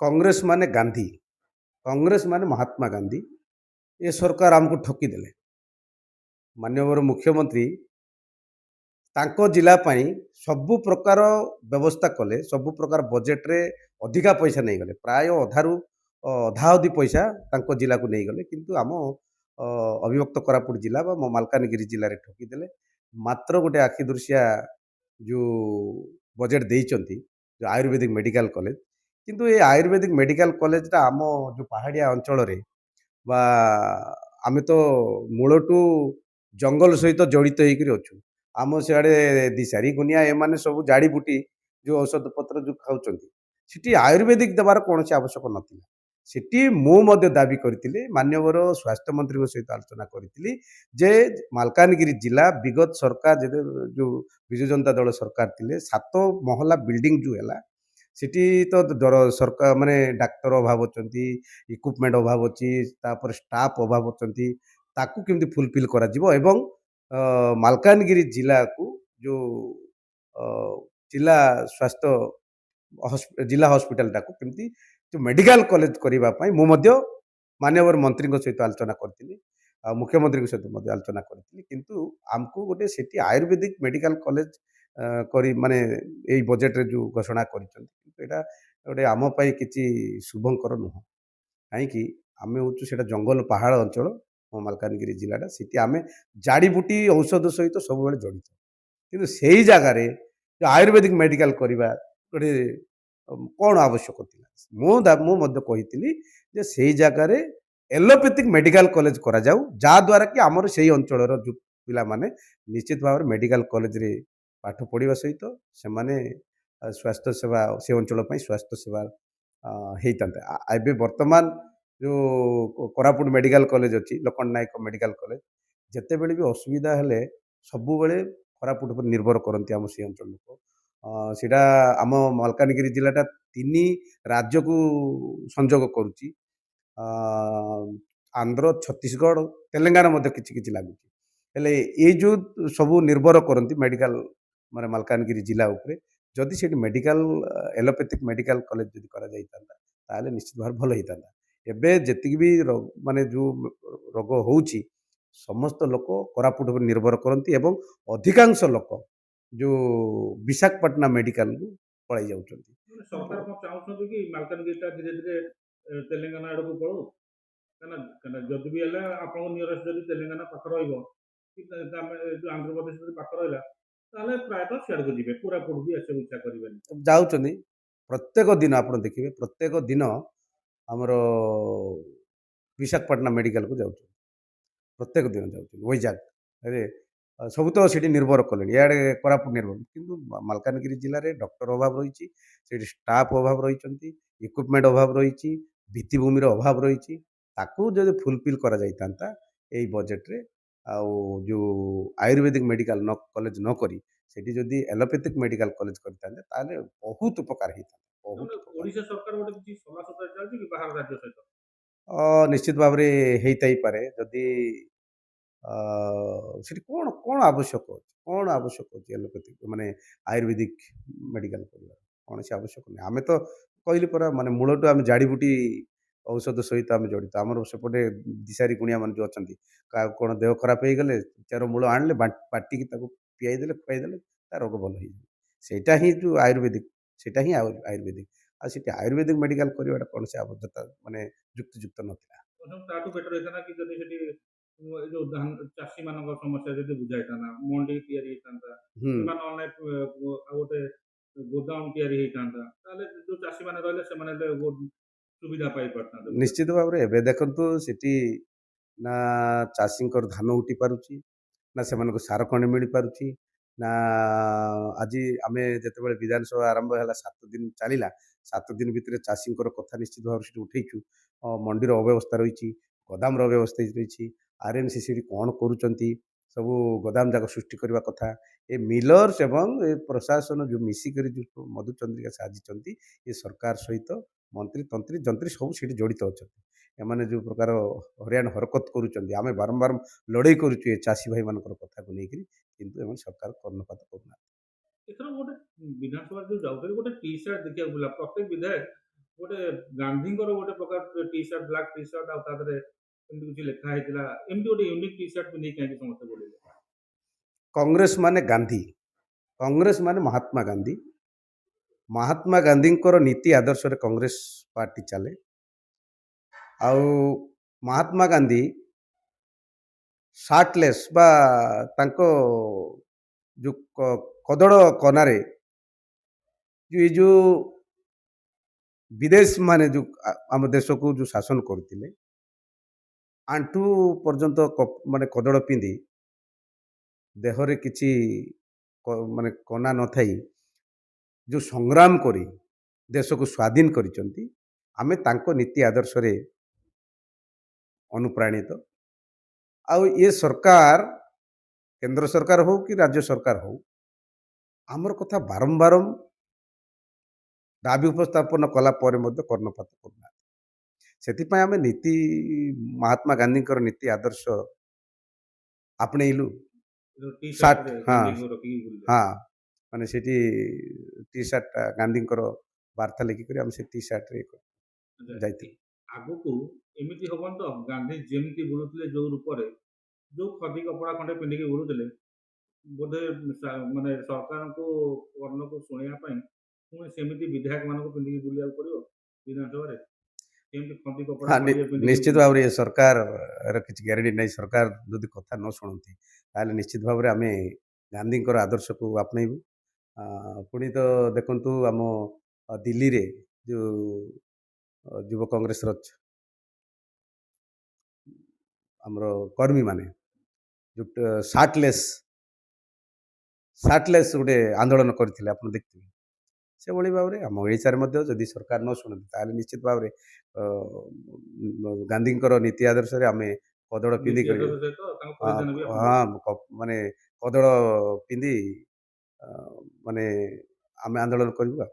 कांग्रेस माने गांधी, कांग्रेस माने महात्मा गांधी। ये सरकार आमको ठकीदेले। माननीय मुख्यमंत्री तांको जिला पाई सबु प्रकार व्यवस्था कले, सबु प्रकार बजेट रे अधिका पैसा नहीं गले, प्राय अधारू अधा अधि पैसा तांको जिला को नहीं गले, किंतु आम अविभक्त कोरापुट जिला बा मालकानगिरी जिले में ठकीदेले। मात्र गोटे आखि दृश्या जो बजेट देइचंती, जो आयुर्वेदिक मेडिकल कॉलेज, किंतु ये आयुर्वेदिक मेडिकल कॉलेज आम जो पहाड़िया अंचल रे बा आमे तो मूलटू जंगल सहित जड़ित होकर अच्छु। आम सियाड़े दिशारी गुनिया एमाने सब जाड़ी बुटी जो औषध पत्र जो खाऊं सिटी आयुर्वेदिक देवार कौन से आवश्यक नथिला। सिटी मु मध्य दाबी करथिली, मान्यवर स्वास्थ्य मंत्री सहित आलोचना करथिली जे मालकानगिरी जिला विगत सरकार जो विजु जनता दल सरकार थिले 7 महला बिल्डिंग जो हैला सिटी तो सरकार माने डाक्तर अभाव अछंती, इक्विपमेंट अभाव अछि, तापर स्टाफ अभाव अछंती, ताकू केमती फुलफिल करा जिवो एवं मालकानगिरी जिला को जो अ, जिला स्वास्थ्य जिला हॉस्पिटल टाकू केमती जो मेडिकल कॉलेज करबा पई मु मध्य माननीय मंत्री सहित आलोचना करथिली, मुख्यमंत्री सहित मध्य आलोचना करथिली, किंतु आमको गोटे सिटी आयुर्वेदिक मेडिकल कॉलेज करी माने एई बजेट रे जो घोषणा करिसंती एटा गोटे आम पई किछि शुभंकर नुह। कहीं आमे हूँ से जंगल पहाड़ अंचल मालकानगिरी जिलाटा सीटी आमे जाड़ीबूटी औषध सहित सब जड़ित, किंतु सेही जगार जो आयुर्वेदिक मेडिकल करवा गोटे कौन आवश्यक थिला मु कही जे सेही जगार एलोपैथिक मेडिकल कॉलेज करा जाऊ, द्वारा कि आमर से अंचल जो पिला माने निश्चित भाव मेडिकल कॉलेज रे पाठ पढ़ा सहित से माने स्वास्थ्य सेवा से अंचल स्वास्थ्य सेवा होता। एबे वर्तमान जो कोरापुट मेडिकल कॉलेज अच्छी लोकन नायक मेडिकल कॉलेज जिते बड़े भी असुविधा हेले सबु बेले कोरापुट पर निर्भर करती आम से अंचल लोक। सीटा आम मालकानगिरी जिलाटा 3 राज्य को संजोग करुच्ची, आंध्र, छत्तीसगढ़, तेलंगाना मध्य किछि किछि लागुची। हेले ये जो सबु निर्भर करती मेडिकल माने मालकानगिरी जिला उपरे जदि से मेडिकल एलोपैथिक मेडिकल कॉलेज जदि करा जाइता ताले निश्चित भाव भल होता। एबे जेतिक भी माने जो रोग होउची समस्त लोक कोरापुट पर निर्भर करती एवं अधिकांश लोक जो विशाखापट्टनम मेडिकल को पळाई जाउछंती। सरकार कौन चाहते कि मालकानगिरी धीरे धीरे तेलंगाना आड़ को पड़ो कहना जदि भी है आप नियरेस्ट जब तेलंगाना पाख रही जो आंध्र प्रदेश पाख रहा प्रायतः सियाड़ को जी कोरापुट भी आसे इच्छा करेंगे जाउछंती प्रत्येक दिन आप देखिए प्रत्येक दिन आमर विशाखापट्टनम मेडिकल को जाउछ, प्रत्येक दिन जाउछ वैजाग अरे सब तो सीटी निर्भर कले इे कोरापुट निर्भर, किंतु मालकानगिरी जिले में डॉक्टर अभाव रही, स्टाफ अभाव रही, इक्विपमेंट अभाव रही, भित्तिभूमिर अभाव रही, जब फुलफिल करा जाइता एई बजेट रे आउ जो आयुर्वेदिक मेडिकल न कॉलेज न करी सेठी जदि एलोपैथिक मेडिकल कॉलेज करते ताले बहुत उपकार होता। बहुत ओडिशा सरकार गोटे किसी सला सुतरा चलती कि बाहर राज्य सहित निश्चित भाव में होता पारे जदि सेठी कौन कौन आवश्यक कौन आवश्यक अच्छी एलोपैथिक माने आयुर्वेदिक मेडिकल करवा कौन से आवश्यक नहीं। आम तो कहली परा माने मूलटू आम जाड़ीबूटी औषध सहित आम जड़ित आमर सेपटे दिशारी गुणिया मान जो अच्छा कौन देह खराब हो गले चेर मूल आणले बाटिकी पियाई देले खुआईदेले रोग भल हो सेटा ही जो आयुर्वेदिक सेटा ही आयुर्वेदिक आयुर्वेदिक मेडिकल करवाटा कौन से आवश्यकता माने युक्तियुक्त नथिला। ताठू बेटर होता कि जदि सेठी जो धान चाषी मान समस्या जब बुझाई था मंडी या गोटे गोदाम या जो चाषी मैंने रही सुविधा पाई पारता निश्चित भाव में एवं देखु सिटी ना चाषी धान उठी पारुची ना से सार खंड मिल पारुची ना आज आम जिते विधानसभा आरंभ है 7 दिन चलला 7 दिन भितर चाषी कथा निश्चित भाव से उठेचु। मंडीर अव्यवस्था रही, गोदाम अव्यवस्था रही, आरएनसी सी कौन करुँच सबू गोदाम जाक सृष्टि करने कथा ए मिलर्स एवं ए प्रशासन जो मिसिक जो मधुचंद्रिका साजिंट ये सरकार सहित मंत्री तंत्री जंत्री सब सीट जड़ित अच्छा एमाने जो प्रकार हरियाण हरकत करुँच आम बारंबार लड़ाई करुचु चाषी भाई मान कथा को लेकर किंतु सरकार कर्णपात करना। गोटे विधानसभा जो जाऊे गोटे टी सार्ट देखा प्रत्येक विधायक ଗୋଟେ ଗାନ୍ଧୀଙ୍କର ଗୋଟେ ପ୍ରକାର T shirt black T shirt ଆଉ ତା ଦେହରେ ଏମିତି କିଛି ଲେଖା ହେଇଥିଲା ଏମିତି ଗୋଟେ ୟୁନିକ୍ ଟି ସାର୍ଟ ପିନ୍ଧିକି କାହିଁକି ସମସ୍ତେ ବୁଲିଲେ? କଂଗ୍ରେସ ମାନେ ଗାନ୍ଧୀ, କଂଗ୍ରେସ ମାନେ ମହାତ୍ମା ଗାନ୍ଧୀ। ମହାତ୍ମା ଗାନ୍ଧୀଙ୍କର ନୀତି ଆଦର୍ଶରେ କଂଗ୍ରେସ ପାର୍ଟି ଚାଲେ। ଆଉ ମହାତ୍ମା ଗାନ୍ଧୀ ସାର୍ଟଲେସ୍ ବା ତାଙ୍କ ଯୋଉ କଦଳ କନାରେ ଏ ଯୋଉ ବିଦେଶ ମାନେ ଯୋଉ ଆମ ଦେଶକୁ ଯୋଉ ଶାସନ କରୁଥିଲେ, ଆଣ୍ଠୁ ପର୍ଯ୍ୟନ୍ତ ମାନେ କଦଳ ପିନ୍ଧି ଦେହରେ କିଛି ମାନେ କନା ନଥାଇ ଯୋଉ ସଂଗ୍ରାମ କରି ଦେଶକୁ ସ୍ୱାଧୀନ କରିଛନ୍ତି, ଆମେ ତାଙ୍କ ନୀତି ଆଦର୍ଶରେ ଅନୁପ୍ରାଣିତ। ଆଉ ଏ ସରକାର କେନ୍ଦ୍ର ସରକାର ହଉ କି ରାଜ୍ୟ ସରକାର ହଉ, ଆମର କଥା ବାରମ୍ବାର ଦାବି ଉପସ୍ଥାପନ କଲା ପରେ ମଧ୍ୟ କର୍ଣ୍ଣପାତ କରୁନାହାନ୍ତି। ସେଥିପାଇଁ ଆମେ ମହାତ୍ମା ଗାନ୍ଧୀଙ୍କର ନୀତି ଆଦର୍ଶ ଆପଣେଇଲୁ। ଯୋଉ ଟି ସାର୍ଟ ସାର୍ଟରେ ହଁ ଗାନ୍ଧୀଙ୍କୁ ରଖିକି ବୁଲିଲେ। ହଁ ମାନେ ସେଠି ଟି ସାର୍ଟଟା ଗାନ୍ଧୀଙ୍କର ବାର୍ତ୍ତା ଲେଖିକରି ଆମେ ସେ ଟି ସାର୍ଟରେ ଆଚ୍ଛା, ଯାଇଥିଲୁ। ଆଗକୁ ଏମିତି ହବନି ତ ଗାନ୍ଧୀ ଯେମିତି ବୁଲୁଥିଲେ ଯୋଉ ରୂପରେ, ଯୋଉ ଖଦି କପଡ଼ା ଖଣ୍ଡେ ପିନ୍ଧିକି ବୁଲୁଥିଲେ, ବୋଧେ ମାନେ ସରକାରଙ୍କୁ କର୍ଣ୍ଣକୁ ଶୁଣିବା ପାଇଁ ପୁଣି ସେମିତି ବିଧାୟକମାନଙ୍କୁ ପିନ୍ଧିକି ବୁଲିବାକୁ ପଡ଼ିବ ବିଧାନସଭାରେ? କେମିତି ଖଦି କପଡ଼ା ହଁ ଖଣ୍ଡିଏ ପିନ୍ଧିକି ନିଶ୍ଚିତ ବୁଲିବେ? ଭାବରେ ଏ ସରକାରର କିଛି ଗ୍ୟାରେଣ୍ଟି ନାହିଁ। ସରକାର ଯଦି କଥା ନ ଶୁଣନ୍ତି ତାହେଲେ ନିଶ୍ଚିତ ଭାବରେ ଆମେ ଗାନ୍ଧୀଙ୍କର ଆଦର୍ଶକୁ ଆପଣେଇବୁ। ପୁଣି ତ ଦେଖନ୍ତୁ ଆମ ଦିଲ୍ଲୀରେ ଯେଉଁ ଯୁବ କଂଗ୍ରେସର ଆମର କର୍ମୀମାନେ ଯେଉଁ ସାର୍ଟଲେସ୍ ଗୋଟେ ଆନ୍ଦୋଳନ କରିଥିଲେ, ଆପଣ ଦେଖିଥିବେ। ସେଭଳି ଭାବରେ ଆମ ଓଡ଼ିଶାରେ ମଧ୍ୟ ଯଦି ସରକାର ନ ଶୁଣନ୍ତି ତାହେଲେ ନିଶ୍ଚିତ ଭାବରେ ଅ, ଗାନ୍ଧୀଙ୍କର ନୀତି ଆଦର୍ଶରେ ଆମେ କଦଳ ନୀତି ପିନ୍ଧିକରି ଆଦର୍ଶ ସହିତ ତାଙ୍କ ପରିଧାନ ବି ଆପଣ ହଁ କରିବେ। ମାନେ କଦଳ ପିନ୍ଧି ଅ, ମାନେ ଆମେ ଆନ୍ଦୋଳନ କରିବୁ ଆଉ।